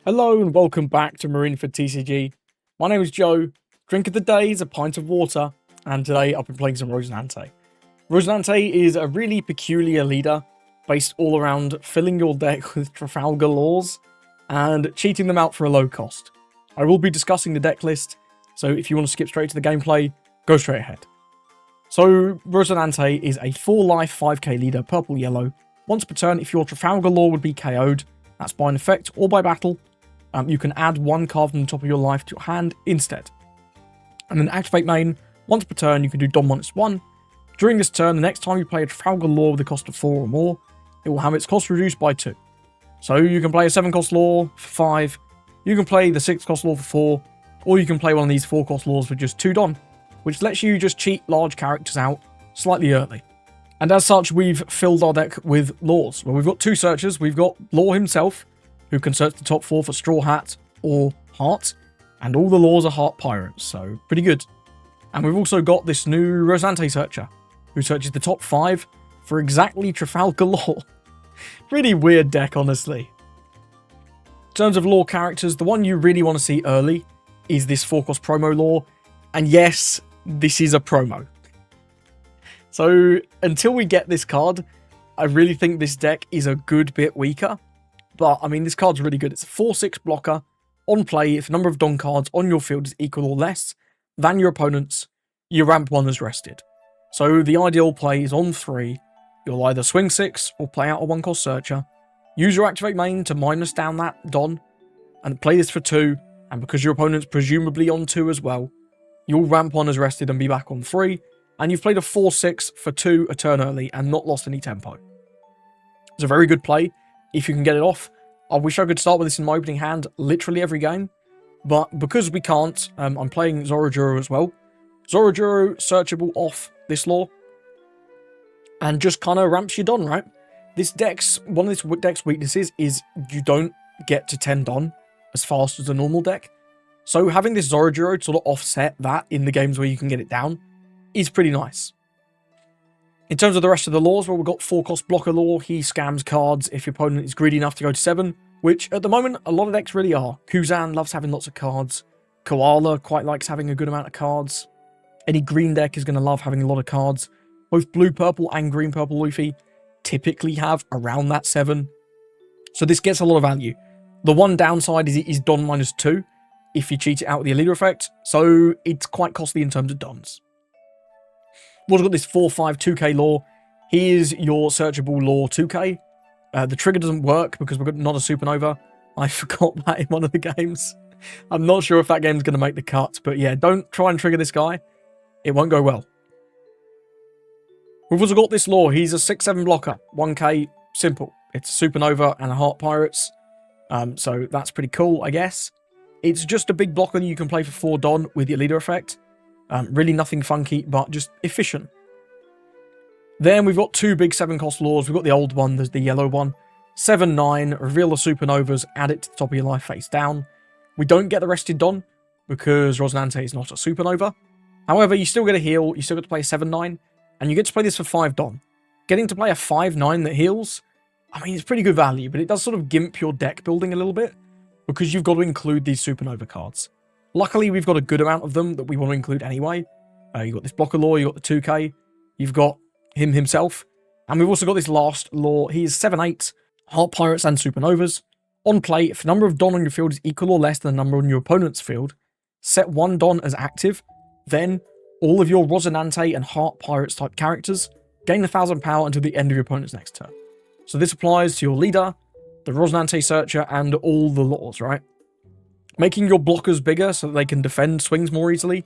Hello and welcome back to Marineford TCG. My name is Joe. Drink of the day is a pint of water, and today I've been playing some Rosinante. Rosinante is a really peculiar leader based all around filling your deck with Trafalgar Laws and cheating them out for a low cost. I will be discussing the deck list, so if you want to skip straight to the gameplay, go straight ahead. So Rosinante is a 4-life 5k leader, purple-yellow. Once per turn, if your Trafalgar Law would be KO'd, that's by an effect or by battle, you can add one card from the top of your life to your hand instead. And then activate main, once per turn you can do Don -1. During this turn, the next time you play a Trafalgar Law with a cost of 4 or more, it will have its cost reduced by 2. So you can play a 7-cost Law for 5, you can play the 6-cost Law for 4, or you can play one of these 4-cost Laws for just 2 Don, which lets you just cheat large characters out slightly early. And as such, we've filled our deck with Laws. Well, we've got 2 searchers. We've got Law himself, who can search the top 4 for Straw Hat or Heart, and all the Laws are Heart Pirates, so pretty good. And we've also got this new Rosinante searcher, who searches the top 5 for exactly Trafalgar Law. Pretty weird deck, honestly. In terms of Law characters, the one you really want to see early is this 4-cost promo Law, and yes, this is a promo. So until we get this card, I really think this deck is a good bit weaker. But, I mean, this card's really good. It's a 4/6 blocker. On play, if the number of Don cards on your field is equal or less than your opponent's, your ramp 1 is rested. So the ideal play is on 3. You'll either swing 6 or play out a 1-cost searcher. Use your activate main to minus down that Don, and play this for 2. And because your opponent's presumably on 2 as well, your ramp 1 is rested and be back on 3. And you've played a 4/6 for 2 a turn early and not lost any tempo. It's a very good play if you can get it off. I wish I could start with this in my opening hand literally every game, but because we can't, I'm playing Zoro as well. Zoro searchable off this Law, and just kind of ramps you Don, right? One of this deck's weaknesses is you don't get to 10 Don as fast as a normal deck. So having this Zoro to sort of offset that in the games where you can get it down is pretty nice. In terms of the rest of the Laws, well, we've got 4-cost blocker Law. He scams cards if your opponent is greedy enough to go to 7, which at the moment a lot of decks really are. Kuzan loves having lots of cards. Koala quite likes having a good amount of cards. Any green deck is going to love having a lot of cards. Both blue-purple and green-purple Luffy typically have around that 7. So this gets a lot of value. The one downside is it is Don -2 if you cheat it out with the leader effect, so it's quite costly in terms of Dons. We've also got this 4/5 2k Law. He is your searchable Law 2k. The trigger doesn't work because we've got not a supernova. I forgot that in one of the games. I'm not sure if that game's going to make the cut, but yeah, don't try and trigger this guy. It won't go well. We've also got this Law. He's a 6/7 blocker. 1k, simple. It's a supernova and a Heart Pirates. So that's pretty cool, I guess. It's just a big blocker that you can play for 4 Don with your leader effect. Really nothing funky, but just efficient. Then we've got 2 big 7-cost Laws. We've got the old one, there's the yellow one. 7/9, reveal the supernovas, add it to the top of your life face down. We don't get the rested Don, because Rosinante is not a supernova. However, you still get a heal, you still get to play a 7/9, and you get to play this for 5 Don. Getting to play a 5/9 that heals, I mean, it's pretty good value, but it does sort of gimp your deck building a little bit, because you've got to include these supernova cards. Luckily, we've got a good amount of them that we want to include anyway. You've got this blocker Law, you've got the 2k, you've got him himself, and we've also got this last Law. He is 7/8, Heart Pirates and Supernovas. On play, if the number of Don on your field is equal or less than the number on your opponent's field, set 1 Don as active, then all of your Rosinante and Heart Pirates type characters gain 1,000 power until the end of your opponent's next turn. So this applies to your leader, the Rosinante searcher, and all the Laws, right? Making your blockers bigger so that they can defend swings more easily.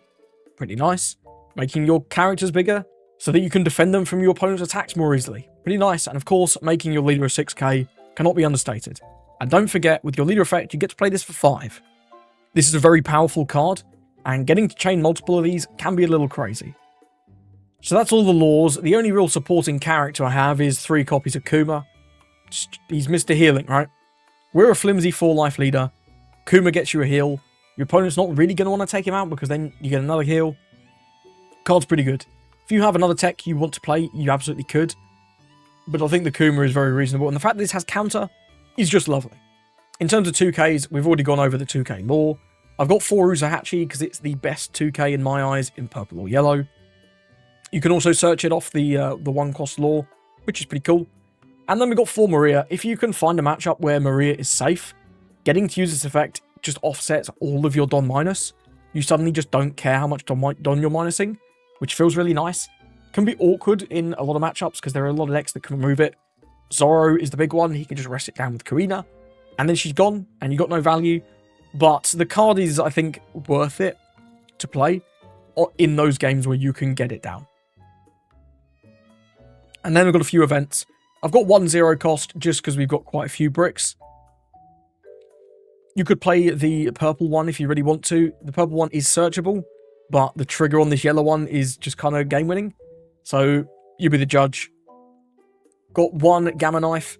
Pretty nice. Making your characters bigger so that you can defend them from your opponent's attacks more easily. Pretty nice. And of course, making your leader a 6k cannot be understated. And don't forget, with your leader effect, you get to play this for 5. This is a very powerful card, and getting to chain multiple of these can be a little crazy. So that's all the Laws. The only real supporting character I have is 3 copies of Kuma. He's Mr. Healing, right? We're a flimsy 4-life leader. Kuma gets you a heal. Your opponent's not really going to want to take him out because then you get another heal. Card's pretty good. If you have another tech you want to play, you absolutely could. But I think the Kuma is very reasonable. And the fact that this has counter is just lovely. In terms of 2Ks, we've already gone over the 2K lore. I've got 4 Uzahachi because it's the best 2K in my eyes in purple or yellow. You can also search it off the 1-cost lore, which is pretty cool. And then we've got 4 Maria. If you can find a matchup where Maria is safe, getting to use this effect just offsets all of your Don minus. You suddenly just don't care how much Don you're minusing, which feels really nice. Can be awkward in a lot of matchups because there are a lot of decks that can remove it. Zoro is the big one. He can just rest it down with Karina, and then she's gone, and you got no value. But the card is, I think, worth it to play in those games where you can get it down. And then we've got a few events. I've got 1 0 cost just because we've got quite a few bricks. You could play the purple one if you really want to. The purple one is searchable, but the trigger on this yellow one is just kind of game winning. So you be the judge. Got 1 Gamma Knife.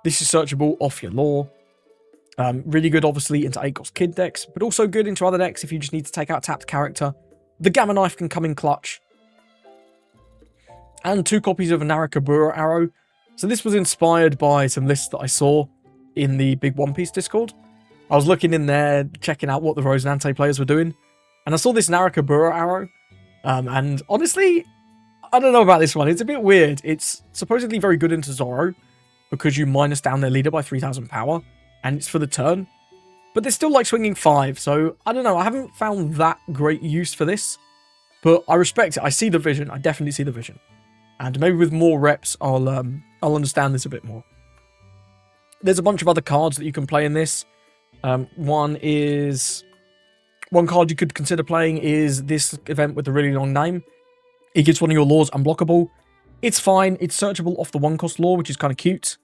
This is searchable off your lore. Really good, obviously, into 8-cost kid decks, but also good into other decks if you just need to take out a tapped character. The Gamma Knife can come in clutch. And 2 copies of a Narakabura arrow. So this was inspired by some lists that I saw in the Big One Piece Discord. I was looking in there, checking out what the Rosinante players were doing, and I saw this Narakabura arrow. And honestly, I don't know about this one. It's a bit weird. It's supposedly very good into Zoro, because you minus down their leader by 3,000 power, and it's for the turn. But they're still like swinging 5, so I don't know. I haven't found that great use for this, but I respect it. I see the vision. I definitely see the vision. And maybe with more reps, I'll understand this a bit more. There's a bunch of other cards that you can play in this. One card you could consider playing is this event with a really long name. It gives one of your lores unblockable. It's fine. It's searchable off the 1-cost lore, which is kind of cute.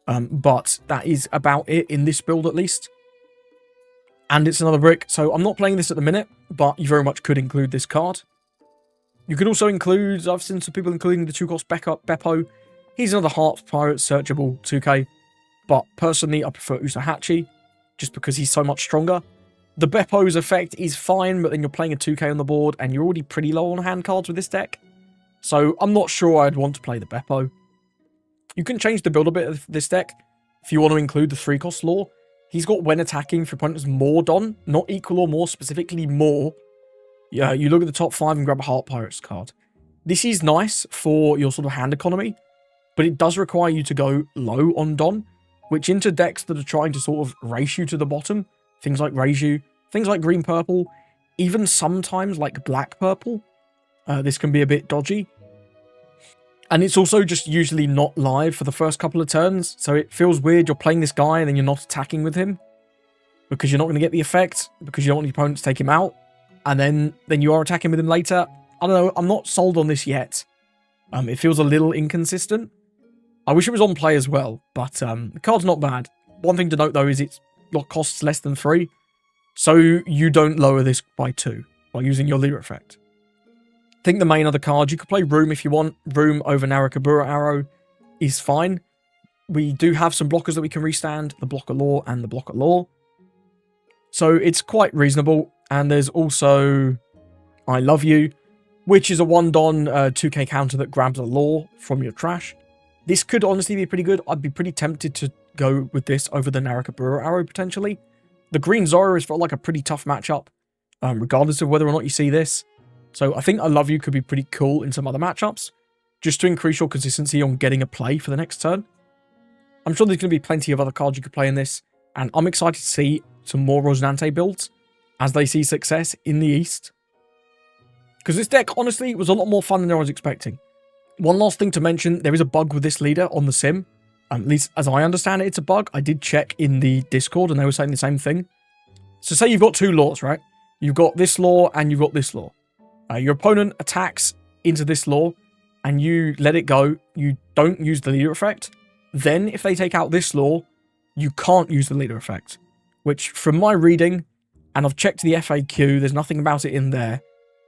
But that is about it in this build, at least. And it's another brick, so I'm not playing this at the minute, but you very much could include this card. You could also include, I've seen some people including the 2-cost Beppo. He's another Heart Pirate searchable 2K, but personally I prefer Uzahachi, just because he's so much stronger. The Beppo's effect is fine, but then you're playing a 2K on the board, and you're already pretty low on hand cards with this deck. So I'm not sure I'd want to play the Beppo. You can change the build a bit of this deck if you want to include the 3-cost lore. He's got when attacking for opponents more Don, not equal or more, specifically more. Yeah, you look at the top 5 and grab a Heart Pirates card. This is nice for your sort of hand economy, but it does require you to go low on Don, which into decks that are trying to sort of race you to the bottom, things like Reiju, things like green-purple, even sometimes like black-purple, this can be a bit dodgy. And it's also just usually not live for the first couple of turns, so it feels weird. You're playing this guy and then you're not attacking with him because you're not going to get the effect, because you don't want your opponent to take him out, and then you are attacking with him later. I don't know, I'm not sold on this yet. It feels a little inconsistent. I wish it was on play as well, but the card's not bad. One thing to note, though, is it costs less than 3, so you don't lower this by 2 by using your leader effect. I think the main other cards, you could play Room if you want. Room over Narakabura Arrow is fine. We do have some blockers that we can restand, the Blocker Law and the Blocker Law. So it's quite reasonable. And there's also I Love You, which is a 1-Don 2K counter that grabs a Law from your trash. This could honestly be pretty good. I'd be pretty tempted to go with this over the Narakabura Arrow, potentially. The Green Zoro is for like a pretty tough matchup, regardless of whether or not you see this. So I think I Love You could be pretty cool in some other matchups, just to increase your consistency on getting a play for the next turn. I'm sure there's going to be plenty of other cards you could play in this, and I'm excited to see some more Rosinante builds as they see success in the East. Because this deck, honestly, was a lot more fun than I was expecting. One last thing to mention, there is a bug with this leader on the sim. At least as I understand it, it's a bug. I did check in the Discord and they were saying the same thing. So say you've got 2 laws, right? You've got this law and you've got this law. Your opponent attacks into this law and you let it go. You don't use the leader effect. Then if they take out this law, you can't use the leader effect. Which from my reading, and I've checked the FAQ, there's nothing about it in there.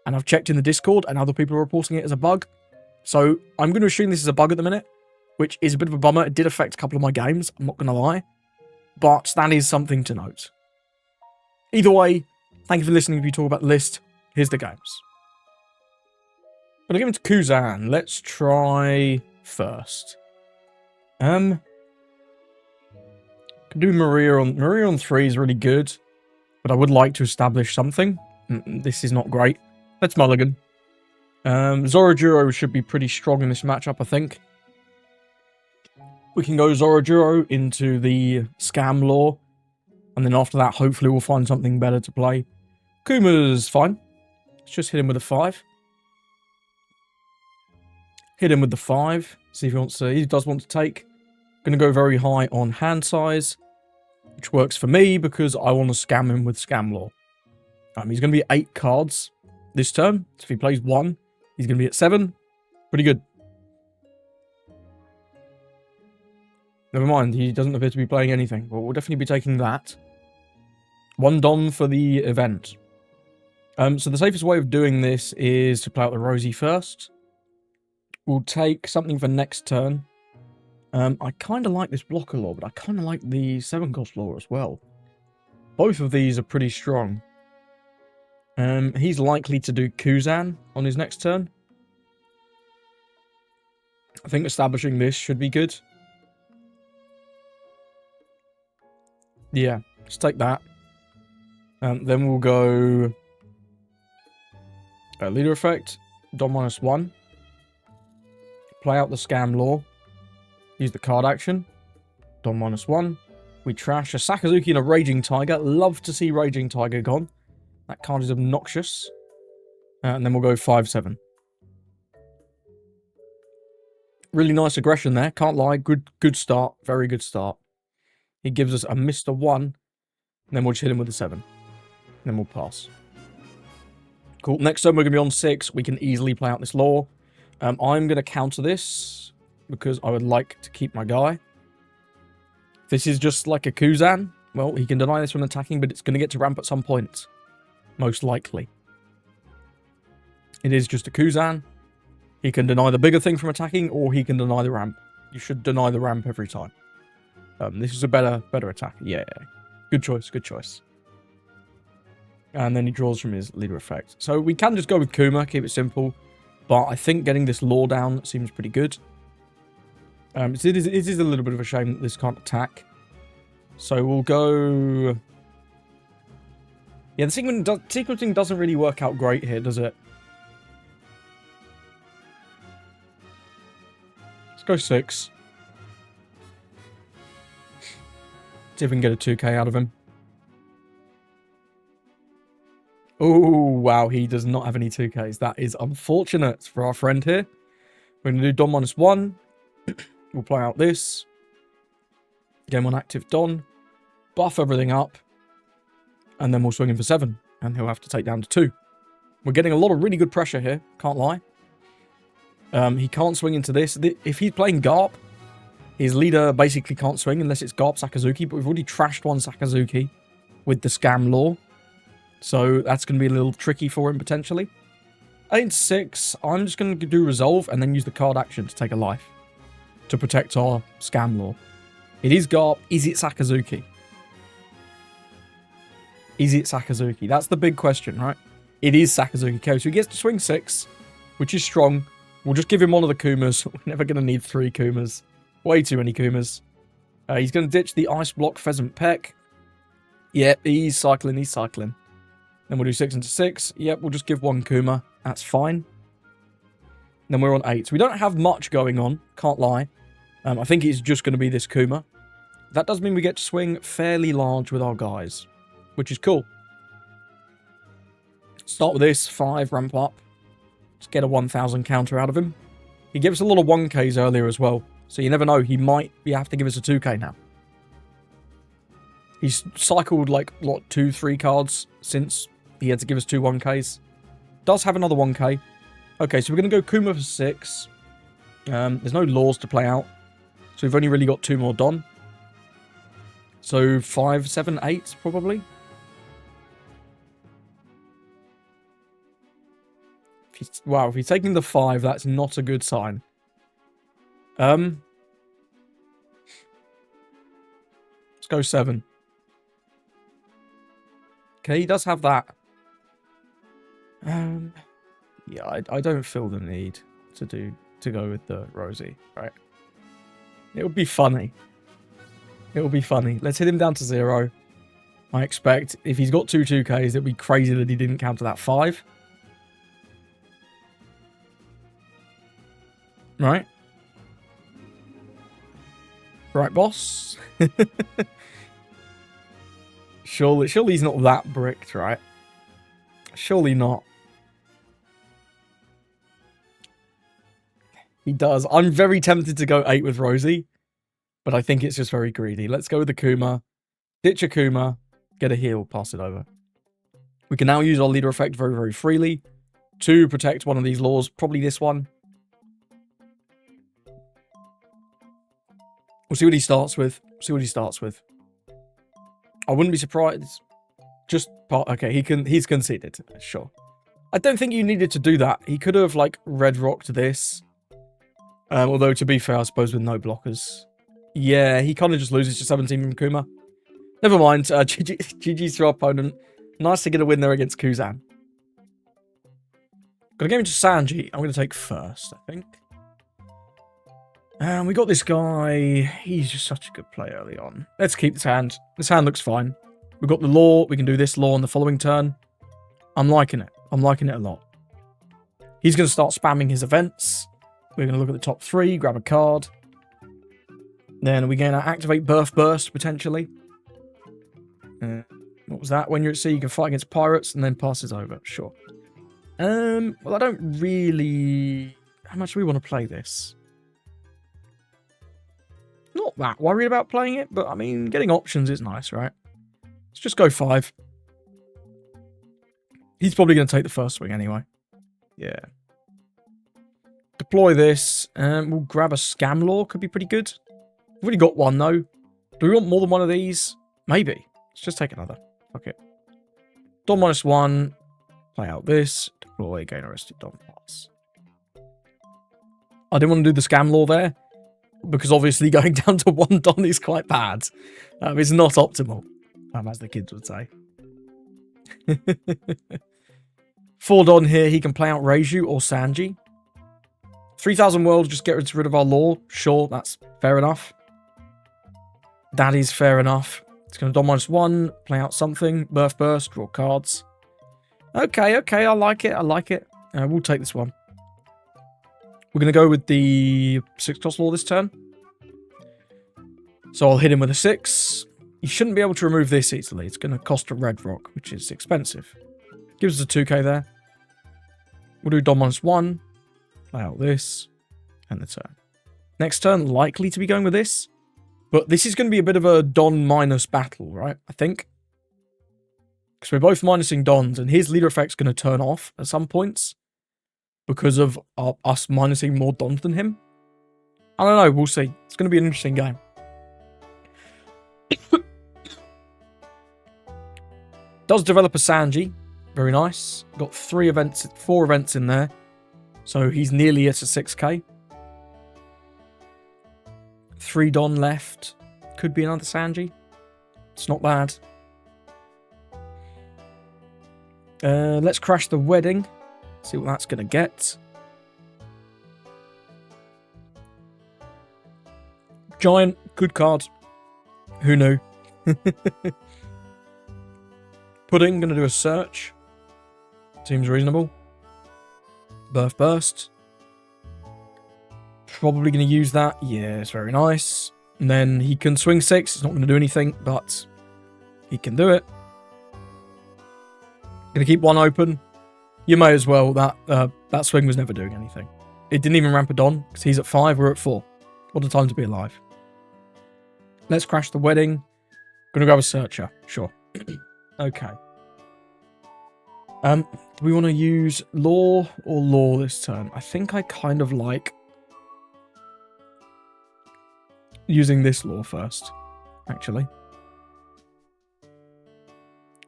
And I've checked in the Discord and other people are reporting it as a bug. So I'm going to assume this is a bug at the minute, which is a bit of a bummer. It did affect a couple of my games, I'm not going to lie. But that is something to note. Either way, thank you for listening. If you talk about the list, here's the games. I'm going to give it to Kuzan. Let's try first. Could do Maria on 3 is really good, but I would like to establish something. This is not great. Let's mulligan. Zoro should be pretty strong in this matchup, I think. We can go Zoro into the scam law, and then after that, hopefully we'll find something better to play. Kuma's fine. Let's just hit him with a 5. Hit him with the 5. See if he wants to. He does want to take. Going to go very high on hand size, which works for me because I want to scam him with scam law. He's going to be 8 cards this turn. So if he plays 1, he's going to be at 7. Pretty good. Never mind, he doesn't appear to be playing anything. Well, we'll definitely be taking that. 1 Don for the event. So the safest way of doing this is to play out the Rosie first. We'll take something for next turn. I kind of like this blocker law, but I kind of like the 7-cost law as well. Both of these are pretty strong. He's likely to do Kuzan on his next turn. I think establishing this should be good. Yeah, let's take that. Then we'll go leader effect, Don -1. Play out the scam law. Use the card action. Don -1. We trash a Sakazuki and a Raging Tiger. Love to see Raging Tiger gone. That card is obnoxious. And then we'll go 5/7. Really nice aggression there. Can't lie. Good start. Very good start. He gives us a Mr. 1. And then we'll just hit him with a 7. And then we'll pass. Cool. Next turn we're going to be on 6. We can easily play out this law. I'm going to counter this because I would like to keep my guy. This is just like a Kuzan. Well, he can deny this when attacking, but it's going to get to ramp at some point. Most likely. It is just a Kuzan. He can deny the bigger thing from attacking, or he can deny the ramp. You should deny the ramp every time. This is a better attack. Yeah. Good choice, good choice. And then he draws from his leader effect. So we can just go with Kuma, keep it simple. But I think getting this law down seems pretty good. It is a little bit of a shame that this can't attack. So we'll go... Yeah, the sequencing doesn't really work out great here, does it? Let's go 6. See if we can get a 2k out of him. Oh, wow, he does not have any 2ks. That is unfortunate for our friend here. We're going to do Don -1. We'll play out this. Game on active Don. Buff everything up. And then we'll swing him for 7. And he'll have to take down to 2. We're getting a lot of really good pressure here. Can't lie. He can't swing into this. If he's playing Garp, his leader basically can't swing unless it's Garp Sakazuki. But we've already trashed one Sakazuki with the scam law. So that's going to be a little tricky for him, potentially. 8/6, I'm just going to do Resolve and then use the card action to take a life. To protect our scam law. It is Garp. Is it Sakazuki? Is it Sakazuki? That's the big question, right? It is Sakazuki. Okay, so he gets to swing 6, which is strong. We'll just give him one of the Kumas. We're never going to need 3 Kumas. Way too many Kumas. He's going to ditch the Ice Block Pheasant Peck. Yep, he's cycling. Then we'll do 6 into 6. Yep, we'll just give 1 Kuma. That's fine. Then we're on 8. So we don't have much going on. Can't lie. I think it's just going to be this Kuma. That does mean we get to swing fairly large with our guys. Which is cool. Start with this. 5, ramp up. Let's get a 1000 counter out of him. He gave us a lot of 1Ks earlier as well. So you never know. He might have to give us a 2K now. He's cycled like, what, 2-3 cards since he had to give us 2 1Ks. Does have another 1K. Okay, so we're going to go Kuma for 6. There's no laws to play out. So we've only really got 2 more Don. So 5, 7, 8 probably. Wow, if he's taking the 5, that's not a good sign. Let's go 7. Okay, he does have that. Yeah, I don't feel the need to go with the Rosie, right? It would be funny. It'll be funny. Let's hit him down to 0. I expect if he's got 2Ks, it'd be crazy that he didn't counter that 5. Right? Right, boss? Surely he's not that bricked, right? Surely not. He does. I'm very tempted to go 8 with Rosie, but I think it's just very greedy. Let's go with the Kuma. Ditch a Kuma. Get a heal. Pass it over. We can now use our leader effect very, very freely to protect one of these laws. Probably this one. We'll see what he starts with. I wouldn't be surprised. Just part. Okay, he's conceded. Sure. I don't think you needed to do that. He could have like red rocked this. Although to be fair, I suppose with no blockers. Yeah, he kind of just loses to 17 from Kuma. Never mind. GG's to our opponent. Nice to get a win there against Kuzan. Gonna go into Sanji. I'm gonna take first, I think. And we got this guy. He's just such a good play early on. Let's keep this hand. This hand looks fine. We've got the law. We can do this law on the following turn. I'm liking it. I'm liking it a lot. He's going to start spamming his events. We're going to look at the top 3, grab a card. Then we're going to activate Birth Burst, potentially. What was that? When you're at sea, you can fight against pirates and then pass it over. Sure. Well, I don't really... How much do we want to play this? Not that worried about playing it, but I mean, getting options is nice, right? Let's just go 5. He's probably going to take the first swing anyway. Yeah. Deploy this, and we'll grab a Scam Law. Could be pretty good. We've already got one, though. Do we want more than one of these? Maybe. Let's just take another. Fuck it. Don -1. Play out this. Deploy, gain arrested Don pass. I didn't want to do the Scam Law there, because obviously going down to 1 Don is quite bad. It's not optimal, as the kids would say. 4 Don here, he can play out Reiju or Sanji. 3,000 world, just get rid of our law. Sure, that's fair enough. That is fair enough. It's going to Don -1, play out something. Birth Burst, draw cards. Okay, I like it. We'll take this one. We're going to go with the 6-cost law this turn. So I'll hit him with a 6. He shouldn't be able to remove this easily. It's going to cost a red rock, which is expensive. Gives us a 2k there. We'll do Don -1. Play out this. And the turn. Next turn, likely to be going with this. But this is going to be a bit of a Don minus battle, right? I think. Because we're both minusing Dons, and his leader effect's going to turn off at some points. Because of us minusing more Dons than him. I don't know, we'll see. It's going to be an interesting game. Does develop a Sanji. Very nice. Got 4 events in there. So he's nearly at a 6k. 3 Don left. Could be another Sanji. It's not bad. Let's crash the wedding. See what that's going to get. Giant. Good card. Who knew? Pudding. Going to do a search. Seems reasonable. Birth Burst. Probably going to use that. Yeah, it's very nice. And then he can swing 6. It's not going to do anything, but he can do it. Going to keep 1 open. You may as well. That swing was never doing anything. It didn't even ramp a Don, because he's at 5, we're at 4. What a time to be alive. Let's crash the wedding. Gonna grab a searcher. Sure. Okay. Do we want to use law or law this turn? I think I kind of like using this law first, actually.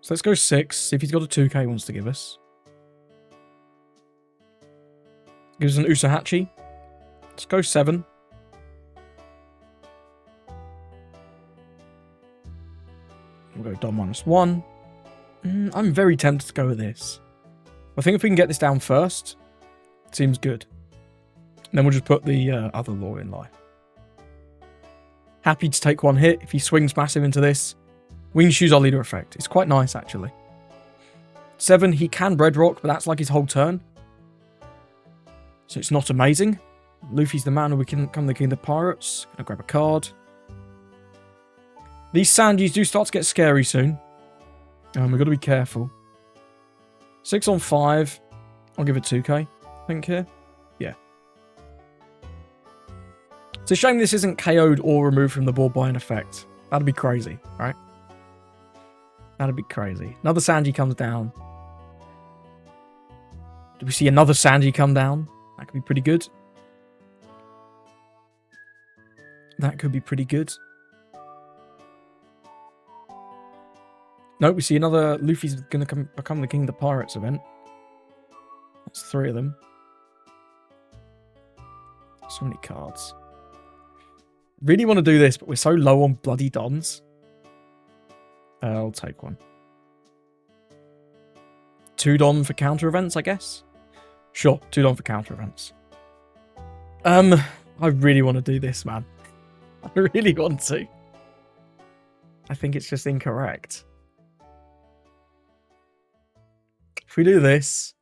So let's go 6, see if he's got a 2k he wants to give us. Gives us an Usahachi. Let's go 7. We'll go Don -1. I'm very tempted to go with this. I think if we can get this down first, it seems good. And then we'll just put the other law in life. Happy to take one hit if he swings massive into this. We can choose our leader effect. It's quite nice, actually. 7, he can Red Rock, but that's like his whole turn. So it's not amazing. Luffy's the man who we can become the king of the pirates. Gonna grab a card. These Sanjis do start to get scary soon. We've got to be careful. 6 on 5. I'll give it 2k, I think, here. Yeah. It's a shame this isn't KO'd or removed from the board by an effect. That'd be crazy, right? That'd be crazy. Another Sanji comes down. Do we see another Sanji come down? That could be pretty good. That could be pretty good. Nope, we see another Luffy's going to become the King of the Pirates event. That's 3 of them. So many cards. Really want to do this, but we're so low on bloody dons. I'll take one. 2 don for counter events, I guess. Sure, 2 don for counter events. I really want to do this, man. I really want to. I think it's just incorrect. If we do this...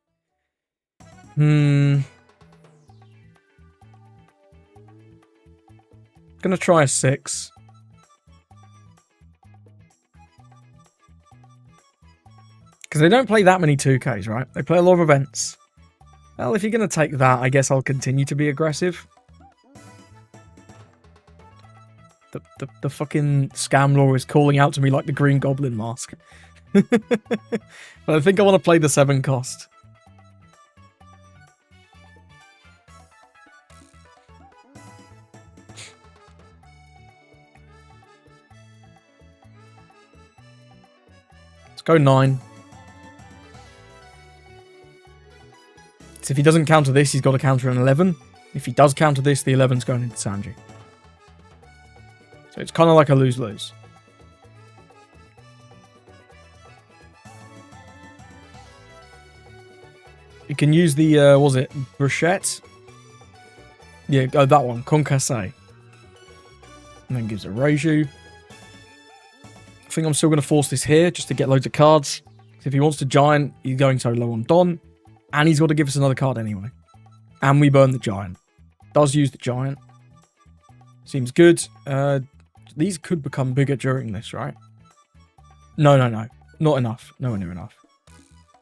Gonna try a 6. Because they don't play that many 2Ks, right? They play a lot of events. Well, if you're going to take that, I guess I'll continue to be aggressive. The fucking scam law is calling out to me like the Green Goblin mask. But I think I want to play the 7 cost. Let's go 9. So if he doesn't counter this, he's got to counter an 11. If he does counter this, the 11's going into Sanji. So it's kind of like a lose-lose. You can use the, was it Bruchette? Yeah, oh, that one, Concasse. And then gives a Reiju. I think I'm still going to force this here, just to get loads of cards. If he wants to Giant, he's going so low on Don. And he's got to give us another card anyway. And we burn the Giant. Does use the Giant. Seems good. These could become bigger during this, right? No. Not enough. Nowhere near enough.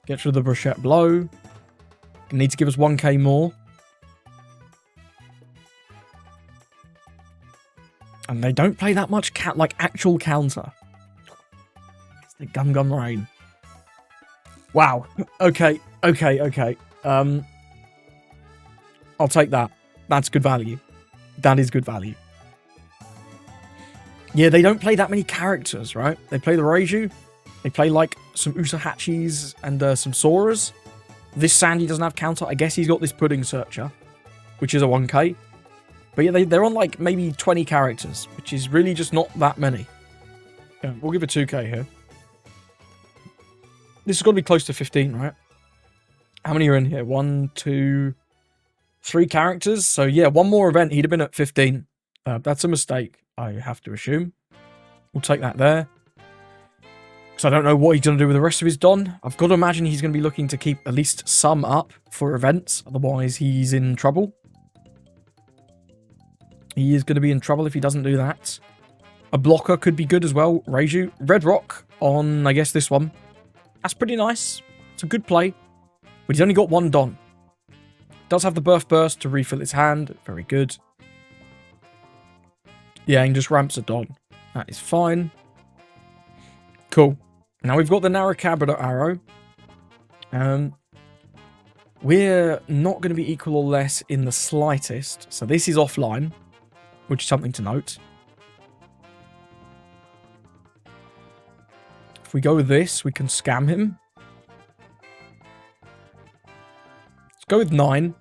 Gets rid of the Bruchette Blow. Need to give us 1k more. And they don't play that much like actual counter. It's the Gum Rain. Wow. Okay. I'll take that. That's good value. That is good value. Yeah, they don't play that many characters, right? They play the Reiju. They play like some Usahachis and some Soras. This Sandy doesn't have counter. I guess he's got this Pudding Searcher, which is a 1k. But yeah, they're on like maybe 20 characters, which is really just not that many. Yeah, we'll give it 2k here. This has got to be close to 15, right? How many are in here? 1, 2, 3 characters. So yeah, one more event, he'd have been at 15. That's a mistake, I have to assume. We'll take that there. Because I don't know what he's going to do with the rest of his Don. I've got to imagine he's going to be looking to keep at least some up for events. Otherwise, he's in trouble. He is going to be in trouble if he doesn't do that. A blocker could be good as well. Reiju. Red Rock on, I guess, this one. That's pretty nice. It's a good play. But he's only got 1 Don. Does have the Birth Burst to refill his hand. Very good. Yeah, and just ramps a Don. That is fine. Cool. Now we've got the Narracabra Arrow. We're not going to be equal or less in the slightest. So this is offline, which is something to note. If we go with this, we can scam him. Let's go with 9.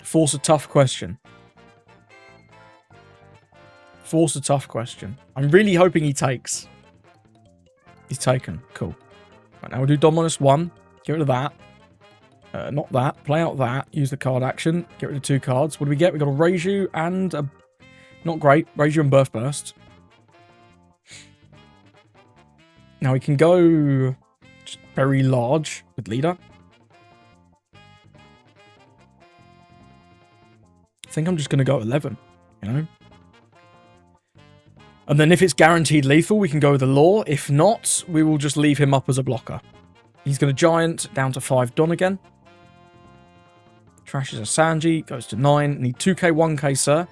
Force a tough question. Force a tough question. I'm really hoping he takes. He's taken. Cool. Right, now we'll do Don -1. Get rid of that. Not that. Play out that. Use the card action. Get rid of 2 cards. What do we get? We got a Reiju and a Not great. Razor and Birth Burst. Now we can go just very large with leader. I think I'm just going to go 11, you know? And then if it's guaranteed lethal, we can go with the law. If not, we will just leave him up as a blocker. He's going to giant down to 5 Don again. Trashes a Sanji, goes to 9. Need 2k, 1k, sir.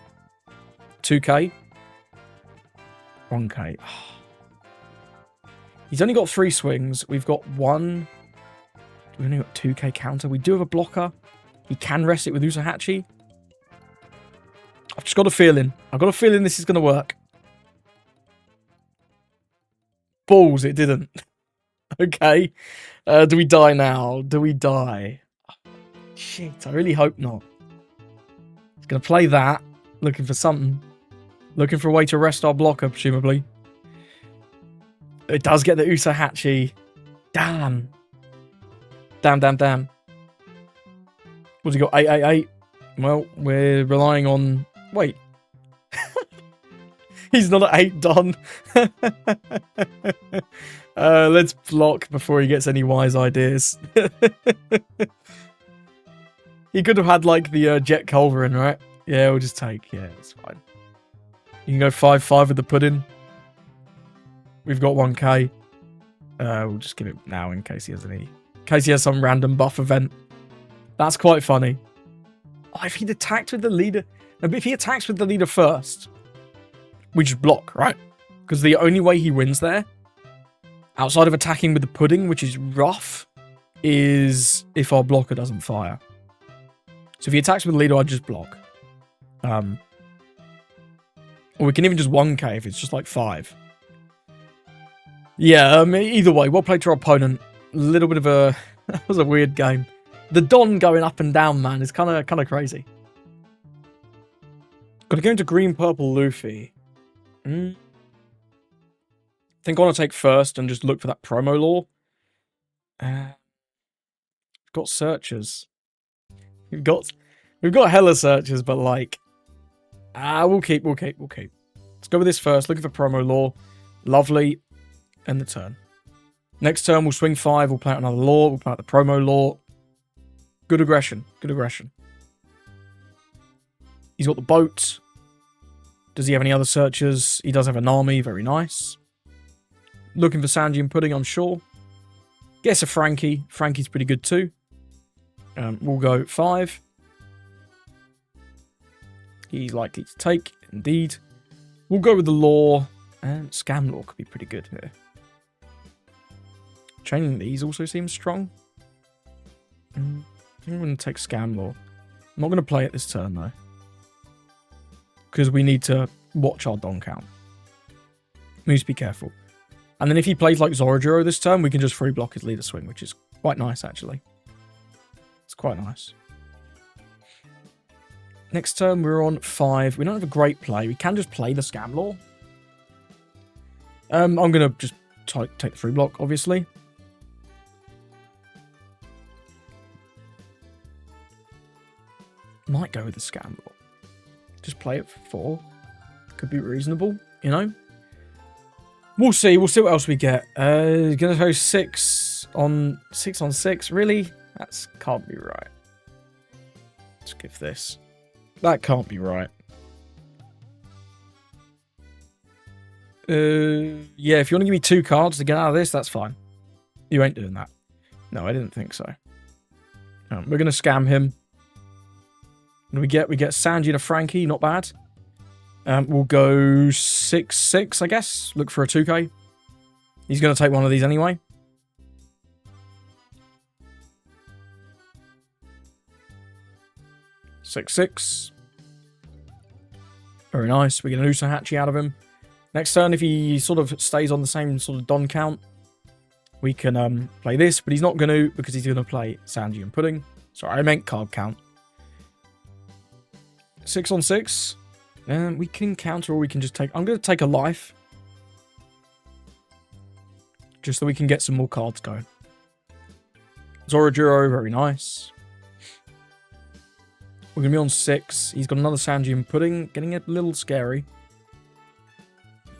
2k. 1k. He's only got 3 swings. We've got 1. We've only got 2k counter. We do have a blocker. He can rest it with Usahachi. I've just got a feeling. I've got a feeling this is going to work. Balls, it didn't. Okay. Do we die now? Do we die? Shit, I really hope not. He's going to play that. Looking for something. Looking for a way to rest our blocker, presumably. It does get the Usahachi. Damn. Damn. What's he got? 888. Well, we're relying on... Wait. He's not at 8 Don. Let's block before he gets any wise ideas. He could have had, like, the Jet Culverin, right? Yeah, we'll just take. Yeah, it's fine. You can go 5-5 with the pudding. We've got 1k. We'll just give it now in case he has any... In case he has some random buff event. That's quite funny. Oh, if he'd attacked with the leader... No, but if he attacks with the leader first, we just block, right? Because the only way he wins there, outside of attacking with the pudding, which is rough, is if our blocker doesn't fire. So if he attacks with the leader, I'd just block. Or we can even just 1k if it's just like 5. Yeah, either way, well played to our opponent. A little bit of a... That was a weird game. The Don going up and down, man, is kind of crazy. Got to go into green-purple Luffy. I think I want to take first and just look for that promo lore. Got searchers. We've got hella searchers, but like... we'll keep. Let's go with this first. Looking for promo lore. Lovely. End the turn. Next turn, we'll swing 5. We'll play out another lore. We'll play out the promo lore. Good aggression. He's got the boat. Does he have any other searchers? He does have an army. Very nice. Looking for Sanji and Pudding, I'm sure. Guess a Frankie. Frankie's pretty good too. We'll go 5. He's likely to take, indeed. We'll go with the law. And scam law could be pretty good here. Training these also seems strong. I'm going to take scam law. I'm not going to play it this turn though. Because we need to watch our Don count. We need to be careful. And then if he plays like Zoro this turn, we can just free block his leader swing, which is quite nice, actually. It's quite nice. Next turn, we're on 5. We don't have a great play. We can just play the scam law. I'm going to just take the free block, obviously. Might go with the scam law. Just play it for 4. Could be reasonable, you know? We'll see. We'll see what else we get. Gonna go 6 on 6. Really? That can't be right. Let's give this. That can't be right. Yeah, if you want to give me 2 cards to get out of this, that's fine. You ain't doing that. No, I didn't think so. We're gonna scam him. What do we get? We get Sanji and a Frankie. Not bad. We'll go 6-6, I guess. Look for a 2k. He's going to take one of these anyway. Six. Very nice. We get an Usahachi out of him. Next turn, if he sort of stays on the same sort of Don count, we can play this. But he's not going to, because he's going to play Sanji and Pudding. Sorry, I meant card count. 6 on 6. And we can counter or we can just take... I'm going to take a life. Just so we can get some more cards going. Zoro, very nice. We're going to be on 6. He's got another Sanji and Pudding. Getting a little scary.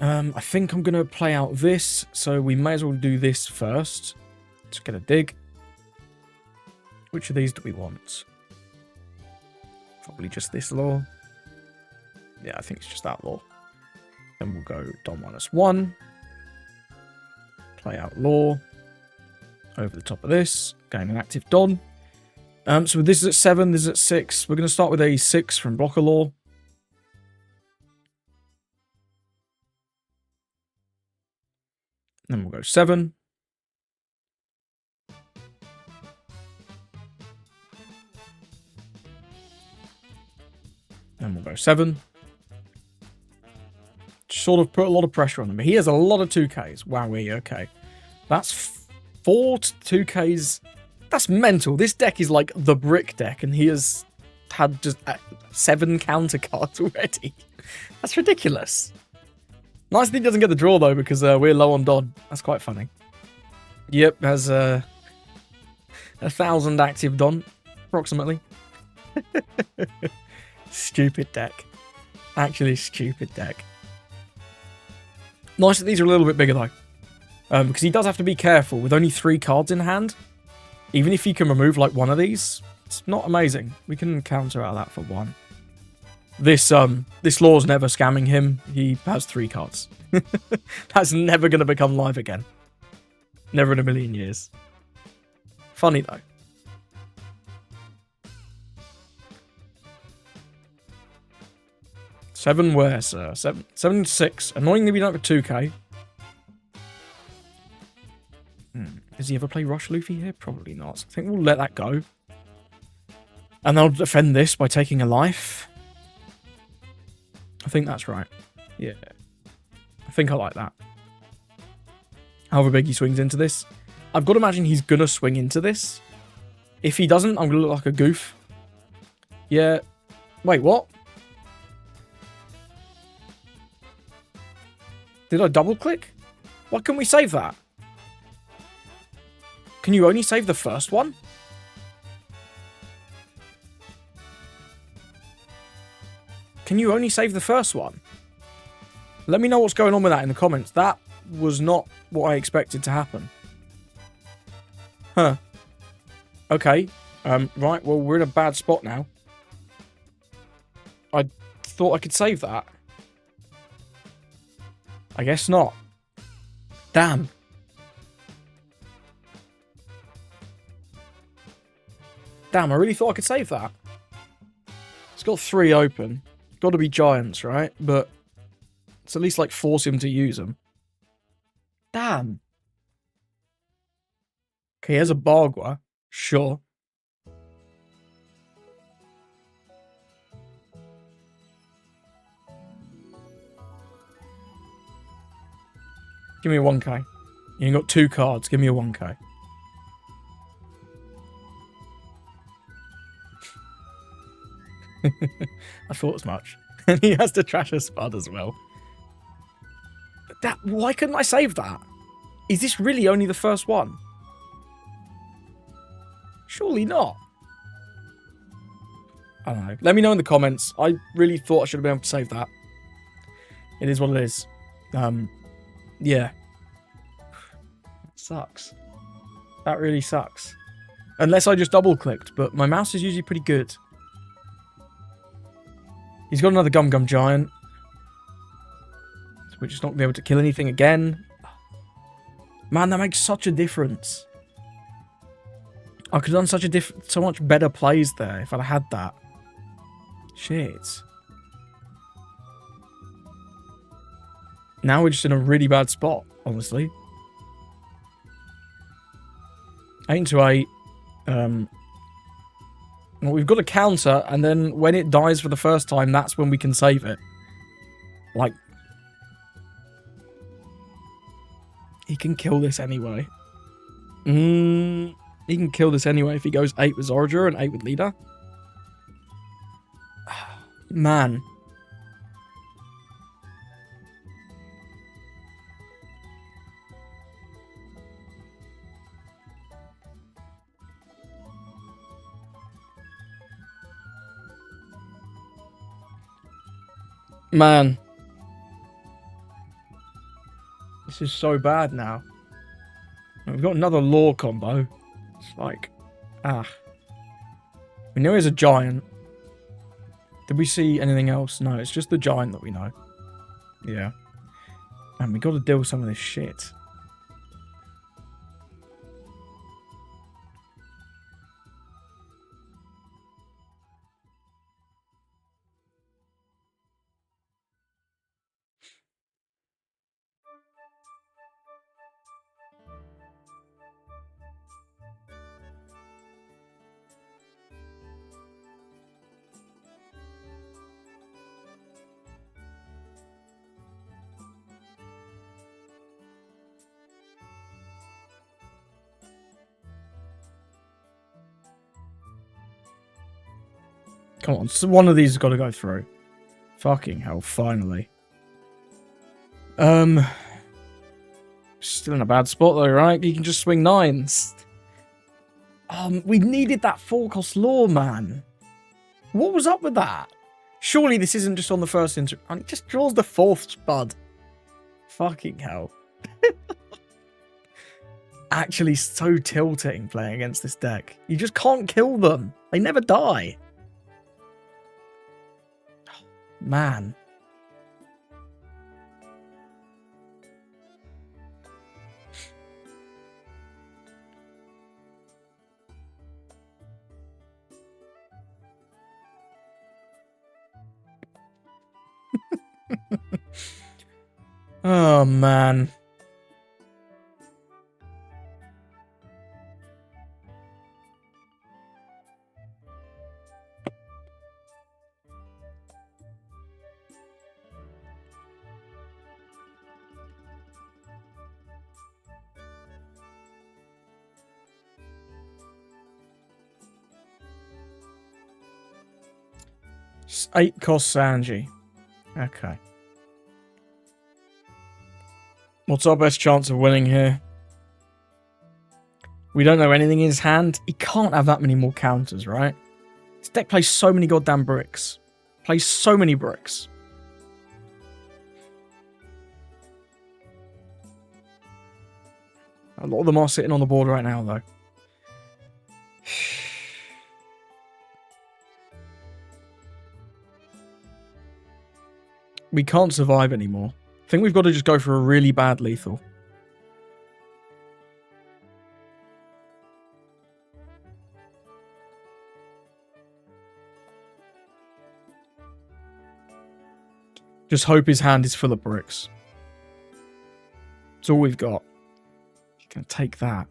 I think I'm going to play out this. So we may as well do this first. Let's get a dig. Which of these do we want? Probably just this law. Yeah, I think it's just that law. Then we'll go Don -1. Play out law. Over the top of this. Gain an active Don. So this is at 7, this is at 6. We're going to start with a 6 from Blocker Law. Then we'll go 7. Then we'll go 7. Sort of put a lot of pressure on him. He has a lot of 2Ks. Wowee, okay. That's 4 2Ks. That's mental. This deck is like the brick deck, and he has had just 7 counter cards already. That's ridiculous. Nice that he doesn't get the draw, though, because we're low on Don. That's quite funny. Yep, has 1,000 active Don, approximately. Stupid deck. Actually, stupid deck. Nice that these are a little bit bigger, though. Because he does have to be careful with only 3 cards in hand. Even if he can remove, like, one of these, it's not amazing. We can counter out that for 1. This law's never scamming him. He has 3 cards. That's never going to become live again. Never in a million years. Funny, though. Seven where, sir? 7 6. Annoyingly, we don't have a 2K. Does he ever play Rush Luffy here? Probably not. I think we'll let that go. And they'll defend this by taking a life. I think that's right. Yeah. I think I like that. However big he swings into this. I've got to imagine he's going to swing into this. If he doesn't, I'm going to look like a goof. Yeah. Wait, what? Did I double click? Why couldn't we save that? Can you only save the first one? Can you only save the first one? Let me know what's going on with that in the comments. That was not what I expected to happen. Huh. Okay. Right, well, we're in a bad spot now. I thought I could save that. I guess not. Damn. Damn, I really thought I could save that. It's got 3 open. Got to be giants, right? But it's at least like force him to use them. Damn. Okay, here's a Bargua. Sure. Give me a 1K. You got 2 cards. Give me a 1K. I thought as much. And he has to trash a Spud as well. Why couldn't I save that? Is this really only the first one? Surely not. I don't know. Let me know in the comments. I really thought I should have been able to save that. It is what it is. Yeah. It sucks. That really sucks. Unless I just double clicked, but my mouse is usually pretty good. He's got another Gum Gum Giant. So we're just not going to be able to kill anything again. Man, that makes such a difference. I could have done so much better plays there if I'd had that. Shit. Now we're just in a really bad spot, honestly. 8 to 8. Well, we've got a counter, and then when it dies for the first time, that's when we can save it. Like, he can kill this anyway. He can kill this anyway if he goes 8 with Zoroger and 8 with Leader. Man. Man. This is so bad now. We've got another law combo. It's like... We know he's a giant. Did we see anything else? No, it's just the giant that we know. Yeah. And we got to deal with some of this shit. Come on, so one of these has got to go through. Fucking hell, finally. Still in a bad spot though, right? You can just swing 9s. We needed that 4-cost law, man. What was up with that? Surely this isn't just on the first inter... And it just draws the 4th spud. Fucking hell. Actually so tilting playing against this deck. You just can't kill them. They never die. Man. Oh, man. It's 8-cost Sanji. Okay. What's our best chance of winning here? We don't know anything in his hand. He can't have that many more counters, right? This deck plays so many goddamn bricks. Plays so many bricks. A lot of them are sitting on the board right now, though. We can't survive anymore. I think we've got to just go for a really bad lethal. Just hope his hand is full of bricks. That's all we've got. You can take that.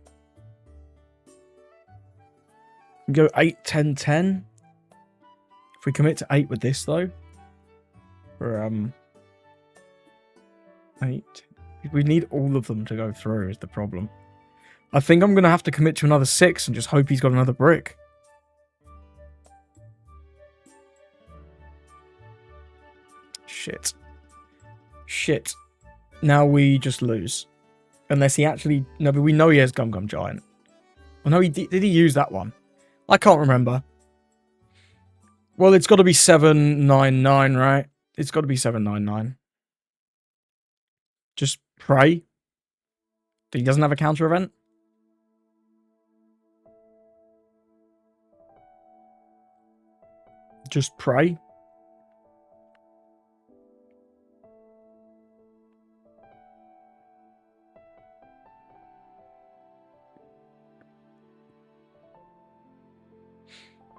We go 8, 10, 10. If we commit to 8 with this, though. For, 8. We need all of them to go through is the problem. I think I'm going to have to commit to another 6 and just hope he's got another brick. Shit. Shit. Now we just lose. Unless he actually... No, but we know he has Gum Gum Giant. Oh, no, did he use that one? I can't remember. Well, it's got to be 799, right? It's got to be 799. Just pray that he doesn't have a counter event. Just pray.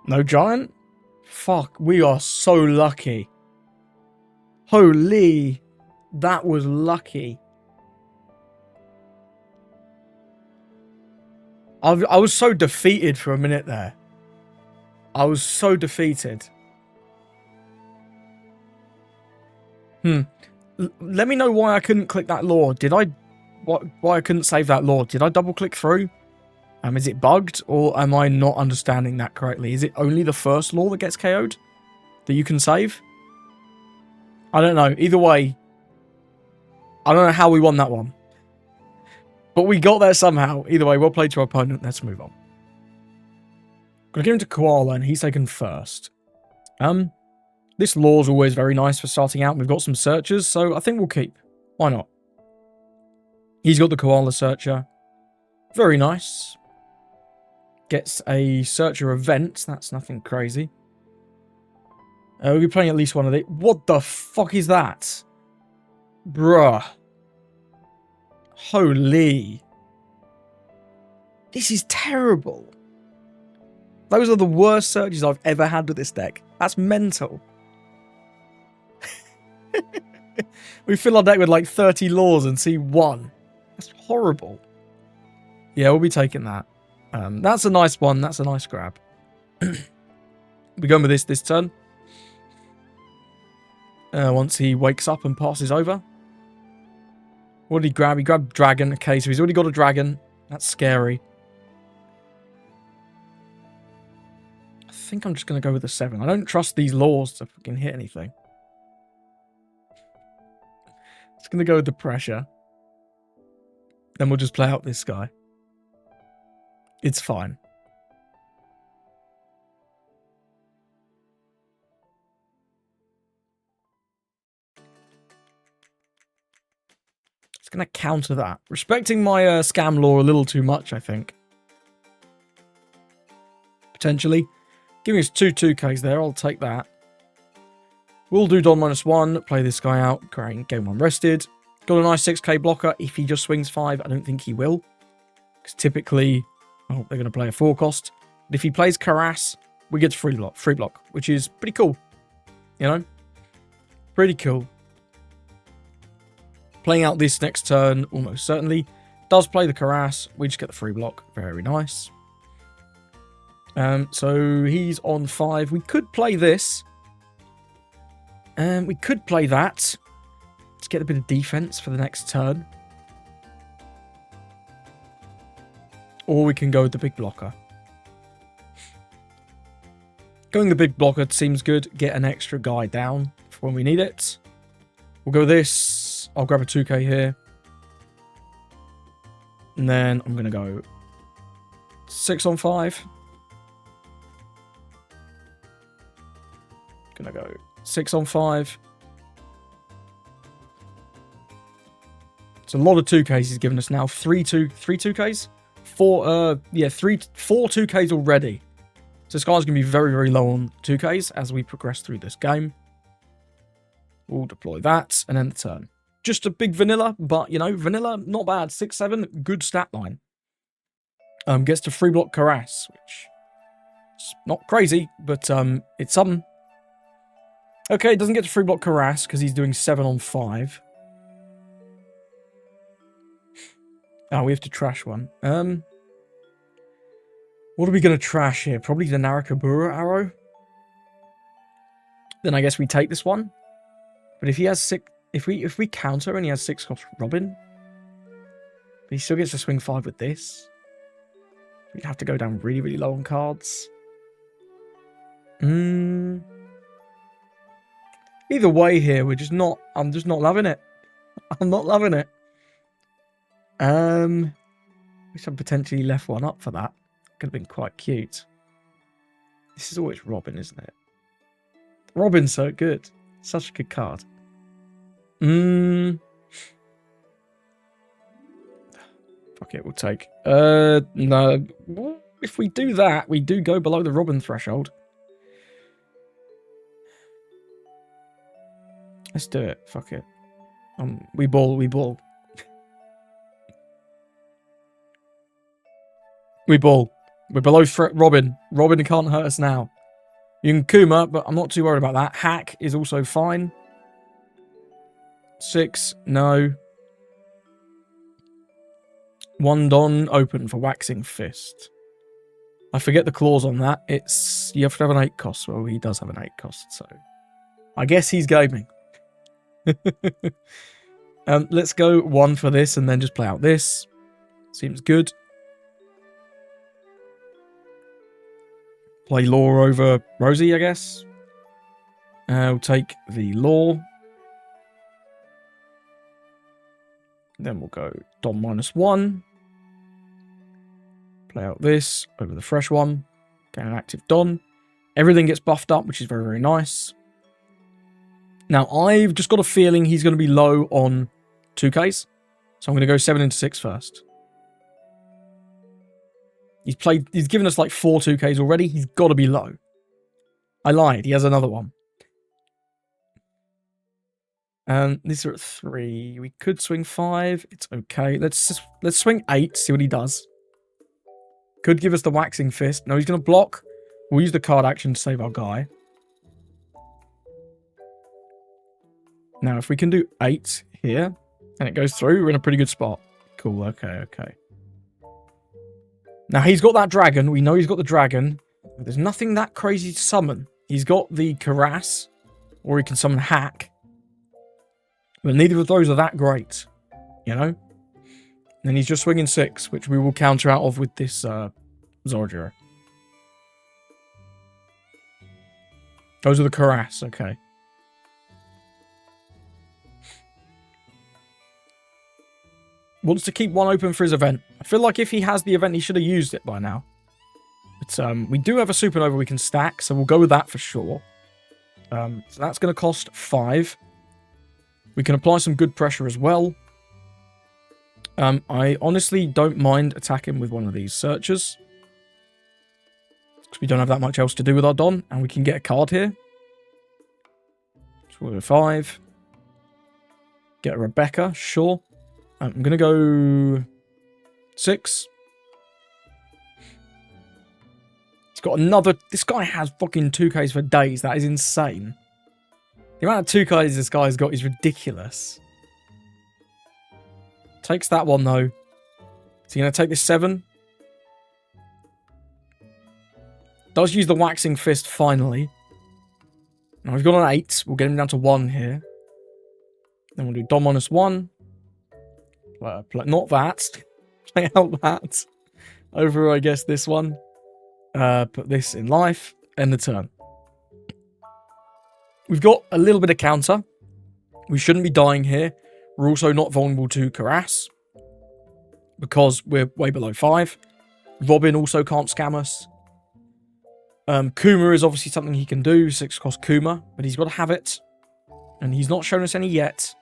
No giant? Fuck, we are so lucky. Holy, that was lucky. I was so defeated for a minute there. I was so defeated. Let me know why I couldn't click that law. Why I couldn't save that law? Did I double click through? Is it bugged, or am I not understanding that correctly? Is it only the first law that gets KO'd that you can save? I don't know. Either way, I don't know how we won that one. But we got there somehow. Either way, well played to our opponent. Let's move on. Gonna give him to Koala, and he's taken first. This law's always very nice for starting out. We've got some searchers, so I think we'll keep. Why not? He's got the Koala Searcher. Very nice. Gets a Searcher event. That's nothing crazy. We'll be playing at least one of the... What the fuck is that? Bruh. Holy. This is terrible. Those are the worst searches I've ever had with this deck. That's mental. We fill our deck with like 30 laws and see one. That's horrible. Yeah, we'll be taking that. That's a nice one. That's a nice grab. We're going with this turn. Once he wakes up and passes over. What did he grab? He grabbed dragon. Okay, so he's already got a dragon. That's scary. I think I'm just going to go with the 7. I don't trust these laws to fucking hit anything. Just going to go with the pressure. Then we'll just play out this guy. It's fine. It's going to counter that. Respecting my scam law a little too much, I think. Potentially. Giving us 2/2Ks there. I'll take that. We'll do Don -1. Play this guy out. Great. Game 1 rested. Got a nice 6k blocker. If he just swings 5, I don't think he will. Because typically, oh, they're going to play a 4 cost. But if he plays Harass, we get free block, which is pretty cool. You know? Pretty cool. Playing out this next turn, almost certainly. Does play the Harass. We just get the free block. Very nice. So he's on 5. We could play this. We could play that. Let's get a bit of defense for the next turn. Or we can go with the big blocker. Going the big blocker seems good. Get an extra guy down for when we need it. We'll go this. I'll grab a 2k here. And then I'm going to go 6 on 5. Gonna go 6 on 5. It's a lot of 2Ks he's given us now. 3 2Ks? 4 2Ks already. So this guy's gonna be very, very low on 2Ks as we progress through this game. We'll deploy that and end the turn. Just a big vanilla, but you know, vanilla, not bad. 6-7, good stat line. Gets to free block Harass, which is not crazy, but it's something. Okay, doesn't get to free block Harass because he's doing 7 on 5. Oh, we have to trash one. What are we going to trash here? Probably the Narakabura arrow. Then I guess we take this one. But if he has 6, if we counter and he has 6 cost Robin, but he still gets to swing 5 with this, we'd have to go down really, really low on cards. Either way here, I'm just not loving it. I'm not loving it. Wish I'd potentially left one up for that. Could have been quite cute. This is always Robin, isn't it? Robin's so good. Such a good card. Fuck it, we'll take. No. If we do that, we do go below the Robin threshold. Let's do it. Fuck it. We ball. We ball. We ball. We're below Robin. Robin can't hurt us now. You can Kuma, but I'm not too worried about that. Hack is also fine. 6, no. 1 Don open for Waxing Fist. I forget the clause on that. It's you have to have an 8 cost. Well, he does have an 8 cost, so I guess he's gaming. Let's go 1 for this and then just play out this. Seems good. Play Law over Rosie, I guess. We'll take the Law. Then we'll go Don -1. Play out this over the fresh one. Get an active Don. Everything gets buffed up, which is very, very nice. Now, I've just got a feeling he's going to be low on 2Ks. So I'm going to go 7 into 6 first. He's given us like 4 2Ks already. He's got to be low. I lied. He has another one. These are at 3. We could swing 5. It's okay. Let's swing 8. See what he does. Could give us the waxing fist. No, he's going to block. We'll use the card action to save our guy. Now, if we can do 8 here, and it goes through, we're in a pretty good spot. Cool, okay. Now, he's got that dragon. We know he's got the dragon. But there's nothing that crazy to summon. He's got the Caress, or he can summon Hack. But neither of those are that great, you know? And he's just swinging 6, which we will counter out of with this Zoro. Those are the Caress, okay. Wants to keep one open for his event. I feel like if he has the event, he should have used it by now. But we do have a supernova we can stack, so we'll go with that for sure. So that's going to cost 5. We can apply some good pressure as well. I honestly don't mind attacking with one of these searchers. Because we don't have that much else to do with our Don, and we can get a card here. So we'll go 5. Get a Rebecca, sure. I'm going to go 6. He's got another... This guy has fucking 2Ks for days. That is insane. The amount of 2Ks this guy's got is ridiculous. Takes that one, though. Is he going to take this 7? Does use the waxing fist, finally. Now, we've got an 8. We'll get him down to 1 here. Then we'll do Dom minus 1. Not that. Play out that. Over, I guess, this one. Put this in life. End the turn. We've got a little bit of counter. We shouldn't be dying here. We're also not vulnerable to Caress. Because we're way below 5. Robin also can't scam us. Kuma is obviously something he can do. 6 cost Kuma. But he's got to have it. And he's not shown us any yet.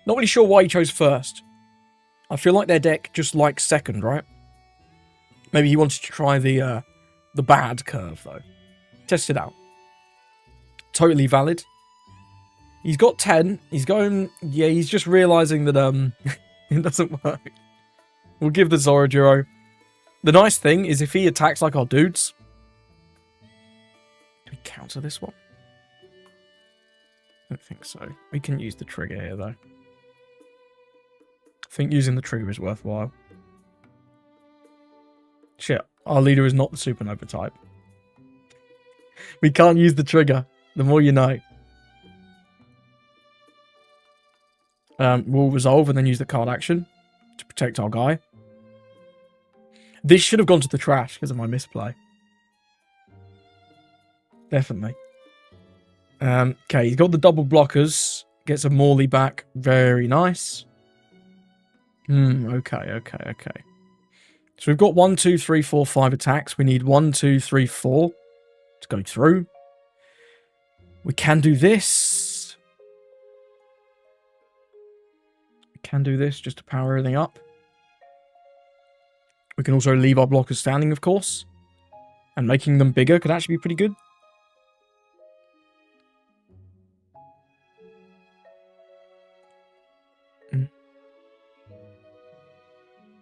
Not really sure why he chose first. I feel like their deck just likes second, right? Maybe he wanted to try the bad curve, though. Test it out. Totally valid. He's got 10. He's going... Yeah, he's just realizing that it doesn't work. We'll give the Zoro. The nice thing is if he attacks like our dudes... Do we counter this one? I don't think so. We can use the trigger here, though. I think using the trigger is worthwhile. Shit, our leader is not the supernova type. We can't use the trigger. The more you know. We'll resolve and then use the card action to protect our guy. This should have gone to the trash because of my misplay. Definitely. Okay, he's got the double blockers. Gets a Morley back. Very nice. Okay. So we've got 1, 2, 3, 4, 5 attacks. We need 1, 2, 3, 4 to go through. We can do this. We can do this just to power everything up. We can also leave our blockers standing, of course. And making them bigger could actually be pretty good.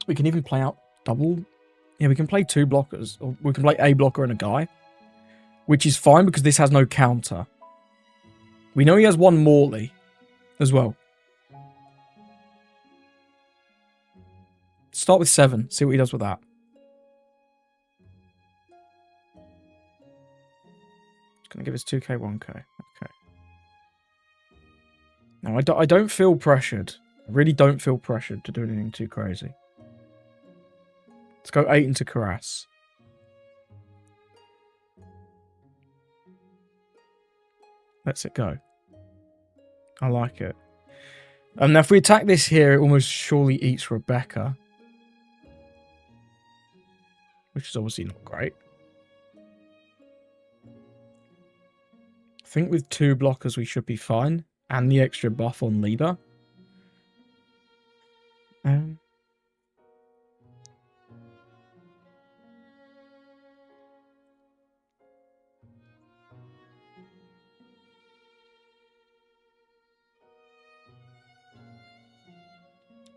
We can even play out double. Yeah, we can play 2 blockers. Or we can play a blocker and a guy. Which is fine because this has no counter. We know he has 1 Morley as well. Start with 7. See what he does with that. It's going to give us 2k, 1k. Okay. Now, I don't feel pressured. I really don't feel pressured to do anything too crazy. Let's go 8 into Caress. Let's it go. I like it. Now, if we attack this here, it almost surely eats Rebecca. Which is obviously not great. think with 2 blockers we should be fine. And the extra buff on leader.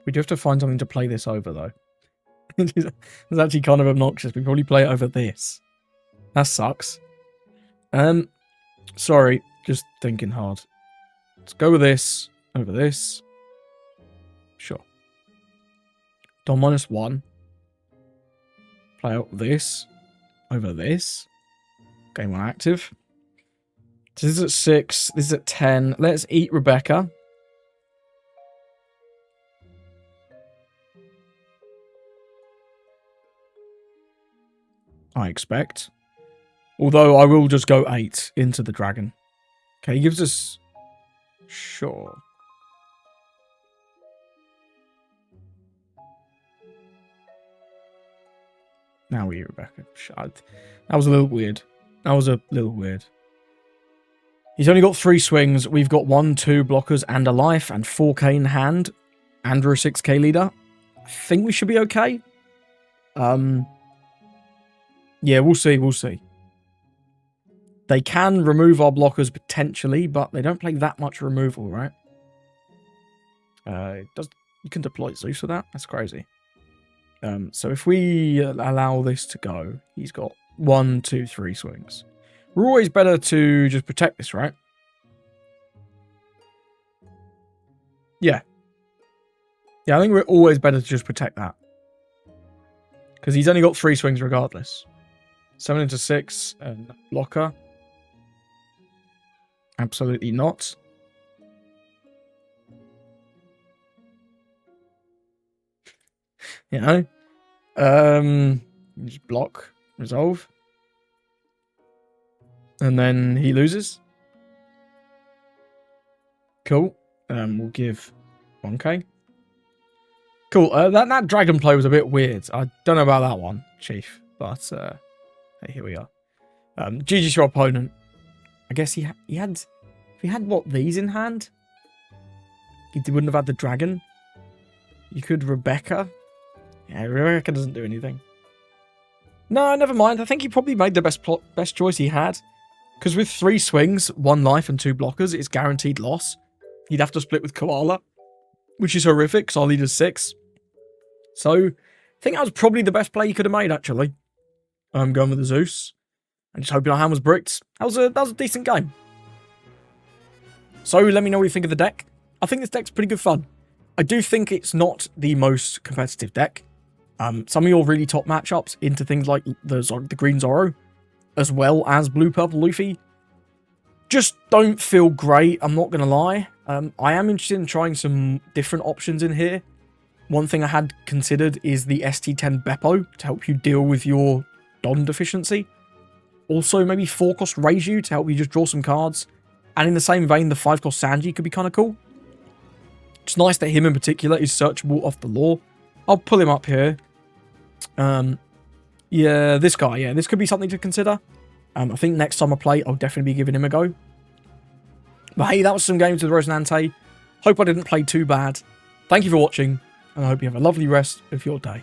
We do have to find something to play this over, though. It's actually kind of obnoxious. We probably play it over this. That sucks. Sorry, just thinking hard. Let's go with this over this. Sure. Don -1. Play out this over this. Game 1 active. So this is at 6. This is at 10. Let's eat Rebecca. I expect. Although I will just go 8 into the dragon. Okay, he gives us... Sure. Now we Rebecca. That was a little weird. That was a little weird. He's only got 3 swings. We've got 1, 2 blockers and a life and 4k in hand. And we're a 6k leader. I think we should be okay. Yeah, we'll see. We'll see. They can remove our blockers potentially, but they don't play that much removal, right? You can deploy Zeus for that? That's crazy. So if we allow this to go, he's got 1, 2, 3 swings. We're always better to just protect this, right? Yeah. Yeah, I think we're always better to just protect that. Because he's only got 3 swings regardless. 7 into 6 and blocker. Absolutely not. You know? Just block, resolve. And then he loses. Cool. We'll give 1k. Cool. That dragon play was a bit weird. I don't know about that one, Chief. But hey, here we are. GG to our opponent. I guess he had. If he had what, these in hand, he wouldn't have had the dragon. You could Rebecca. Yeah, Rebecca doesn't do anything. No, never mind. I think he probably made the best choice he had. Because with 3 swings, 1 life and 2 blockers, it's guaranteed loss. He'd have to split with Koala, which is horrific because our leader's 6. So, I think that was probably the best play he could have made, actually. I'm going with the Zeus. And just hoping our hand was bricked. That was a decent game. So, let me know what you think of the deck. I think this deck's pretty good fun. I do think it's not the most competitive deck. Some of your really top matchups into things like the Green Zoro, as well as Blue Purple Luffy, just don't feel great, I'm not going to lie. I am interested in trying some different options in here. One thing I had considered is the ST10 Beppo to help you deal with your Don deficiency. Also, maybe 4-cost Reiju to help you just draw some cards. And in the same vein, the 5-cost Sanji could be kind of cool. It's nice that him in particular is searchable off the lore. I'll pull him up here. Yeah, this guy, yeah, this could be something to consider. I think next time I play, I'll definitely be giving him a go. But hey, that was some games with Rosinante. Hope I didn't play too bad. Thank you for watching, and I hope you have a lovely rest of your day.